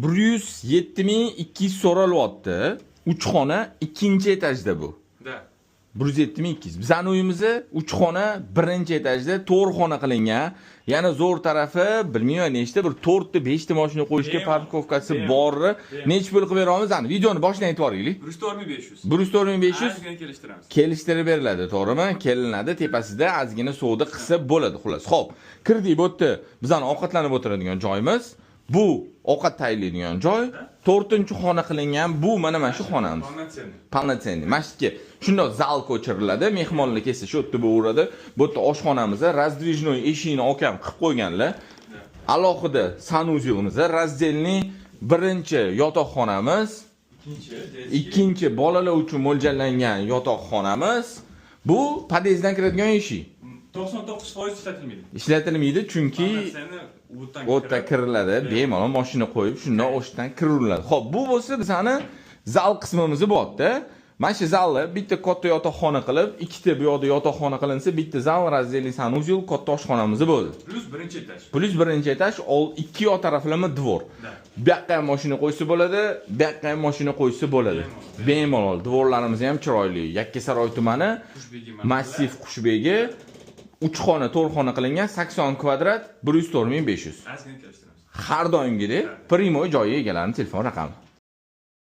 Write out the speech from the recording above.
107.200 so'ralyapti. 3 xona, 2-etajda bu. Da. 107.200. Bizning uyimiz 3 xona, 1-etajda 4 xona qilingan. Yana zo'r tarafi, bilmayman nechta, bir 4 ta 5 ta mashina qo'yishga parkovkasi bor. Nech pul qilib beramiz? Ani videoni boshidan aytib yuboraylik. 104.500. 104.500 Ozgina kelishtiramiz. kelishtirib beriladi, to'g'rimi? Kelinadi, tepasida ozgina savdo qilsa bo'ladi, xolos. Xo'p, kirdik bu yerda bizning ovqatlanib o'tiradigan joyimiz. Bu ovqat tayyorlaydigan joy. 4-xona qilingan. Bu mana shu xonamiz. Полноценный. Masjidga shundoq zal ko'chiriladi. Mehmonlar kelsa shu yerda bo'veradi. Bu yerda oshxonamiz, razdvijnoy eshigini okam qilib qo'yganlar. Alohida sanuzyilimiz, razdelniy birinchi yotoqxonamiz, ikkinchi bolalar uchun mo'ljallangan yotoqxonamiz. Bu podyezddan kiradigan eshik. 99% ishlatilmaydi. Ishlatilmaydi chunki o'tda kiriladi, bemalol mashina qo'yib, shundan o'shdan kiririladi. Xo'p, bu bo'lsa bizning zal qismimiz bor-da. Mana shu zalni bitta katta yotoqxona qilib, ikkita bu yoqda yotoqxona qilinsa, bitta zal, razdelniy sanuzyil, katta oshxonamiz bo'ldi. Plus 1-etaj. Plus 1-etaj, ikki yoq taraflama dvor. Bu yoqqa ham mashina qo'ysa bo'ladi, bu yoqqa ham mashina qo'ysa bo'ladi. Bemalol. Dvorlarimiz ham chiroyli. Yakkasaroy tumani, massiv Qushbegi 3 xona, 4 xona qilingan 80 kvadrat 104.500. Ozgina kelishtiramiz. Har doimgidek primoy joyi egalarining telefon raqami.